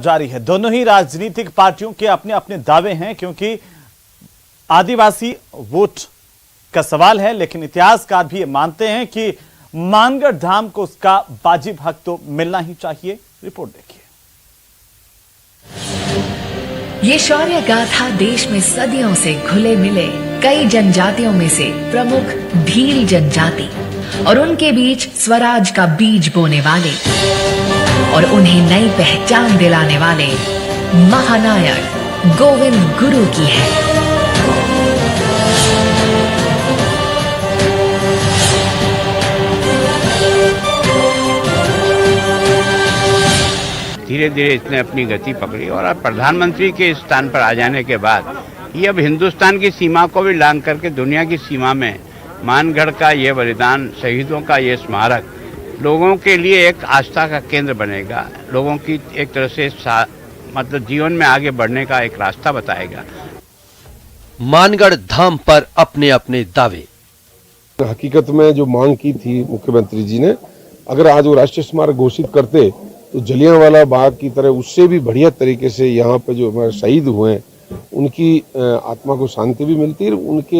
जारी है। दोनों ही राजनीतिक पार्टियों के अपने अपने दावे हैं, क्योंकि आदिवासी वोट का सवाल है, लेकिन इतिहासकार भी ये मानते हैं कि मानगढ़ धाम को उसका वाजिब हक तो मिलना ही चाहिए। रिपोर्ट देखिए। ये शौर्य गाथा देश में सदियों से घुले मिले कई जनजातियों में से प्रमुख भील जनजाति और उनके बीच स्वराज का बीज बोने वाले और उन्हें नई पहचान दिलाने वाले महानायक गोविंद गुरु की है। धीरे धीरे इसने अपनी गति पकड़ी और अब प्रधानमंत्री के स्थान पर आ जाने के बाद ये अब हिंदुस्तान की सीमा को भी लांघ करके दुनिया की सीमा में मानगढ़ का ये बलिदान, शहीदों का ये स्मारक लोगों के लिए एक आस्था का केंद्र बनेगा। लोगों की एक तरह से मतलब जीवन में आगे बढ़ने का एक रास्ता बताएगा। मानगढ़ धाम पर अपने अपने दावे। हकीकत में जो मांग की थी मुख्यमंत्री जी ने, अगर आज वो राष्ट्रीय स्मारक घोषित करते तो जलियांवाला बाग की तरह उससे भी बढ़िया तरीके से यहाँ पे जो हमारे शहीद हुए हैं उनकी आत्मा को शांति भी मिलती है, उनके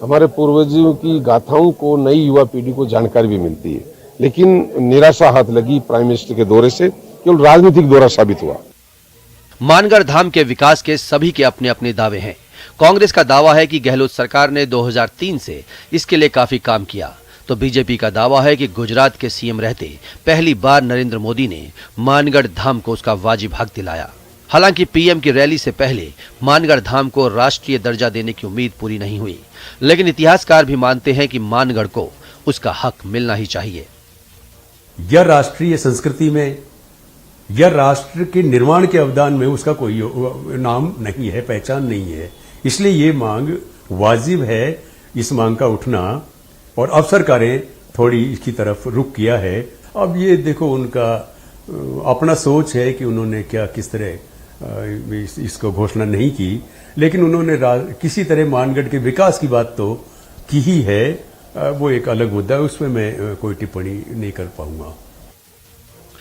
हमारे पूर्वजों की गाथाओं को नई युवा पीढ़ी को जानकारी भी मिलती है। लेकिन निराशा हाथ लगी प्राइम मिनिस्टर के दौरे से, केवल राजनीतिक दौरा साबित हुआ। मानगढ़ धाम के विकास के सभी के अपने अपने दावे हैं। कांग्रेस का दावा है कि गहलोत सरकार ने 2003 से इसके लिए काफी काम किया, तो बीजेपी का दावा है कि गुजरात के सीएम रहते पहली बार नरेंद्र मोदी ने मानगढ़ धाम को उसका वाजिब हक दिलाया। हालांकि पीएम की रैली से पहले मानगढ़ धाम को राष्ट्रीय दर्जा देने की उम्मीद पूरी नहीं हुई, लेकिन इतिहासकार भी मानते हैं कि मानगढ़ को उसका हक मिलना ही चाहिए। यह राष्ट्रीय संस्कृति में या राष्ट्र के निर्माण के अवदान में उसका कोई नाम नहीं है, पहचान नहीं है। इसलिए ये मांग वाजिब है, इस मांग का उठना, और अब सरकारें थोड़ी इसकी तरफ रुख किया है। अब ये देखो उनका अपना सोच है कि उन्होंने क्या किस तरह इसको घोषणा नहीं की, लेकिन उन्होंने किसी तरह मानगढ़ के विकास की बात तो की ही है। वो एक अलग मुद्दा है, उसमें मैं कोई टिप्पणी नहीं कर पाऊंगा।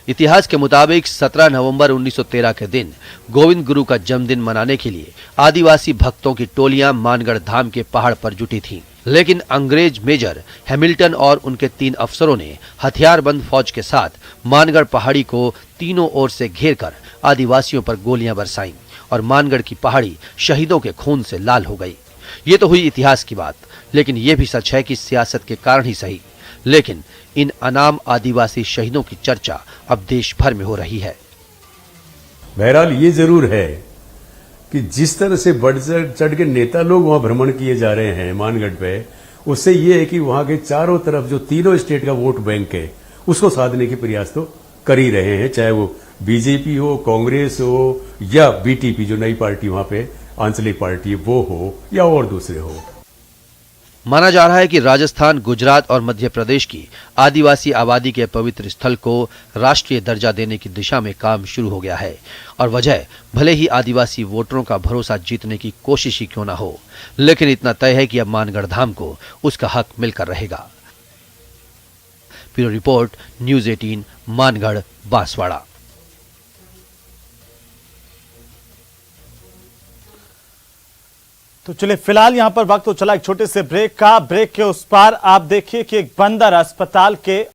इतिहास के मुताबिक 17 नवंबर 1913 के दिन गोविंद गुरु का जन्मदिन मनाने के लिए आदिवासी भक्तों की टोलियां मानगढ़ धाम के पहाड़ पर जुटी थीं। लेकिन अंग्रेज मेजर हैमिल्टन और उनके 3 अफसरों ने हथियारबंद फौज के साथ मानगढ़ पहाड़ी को तीनों ओर से घेरकर आदिवासियों पर गोलियां बरसाईं और मानगढ़ की पहाड़ी शहीदों के खून से लाल हो गई। ये तो हुई इतिहास की बात, लेकिन यह भी सच है कि सियासत के कारण ही सही, लेकिन इन अनाम आदिवासी शहीदों की चर्चा अब देश भर में हो रही है। बहरहाल ये जरूर है कि जिस तरह से बढ़ चढ़ के नेता लोग वहां भ्रमण किए जा रहे हैं मानगढ़ पे, उससे ये है कि वहां के चारों तरफ जो तीनों स्टेट का वोट बैंक है उसको साधने के प्रयास तो कर ही रहे हैं, चाहे वो बीजेपी हो, कांग्रेस हो या बीटीपी जो नई पार्टी वहां पे आंचलिक पार्टी है वो हो या और दूसरे हो। माना जा रहा है कि राजस्थान, गुजरात और मध्य प्रदेश की आदिवासी आबादी के पवित्र स्थल को राष्ट्रीय दर्जा देने की दिशा में काम शुरू हो गया है, और वजह भले ही आदिवासी वोटरों का भरोसा जीतने की कोशिश ही क्यों ना हो, लेकिन इतना तय है कि अब मानगढ़ धाम को उसका हक मिलकर रहेगा। Bureau report, news 18, Mangarh, Banswara. तो चलिए, फिलहाल यहां पर वक्त तो चला एक छोटे से ब्रेक का। ब्रेक के उस पार आप देखिए कि एक बंदर अस्पताल के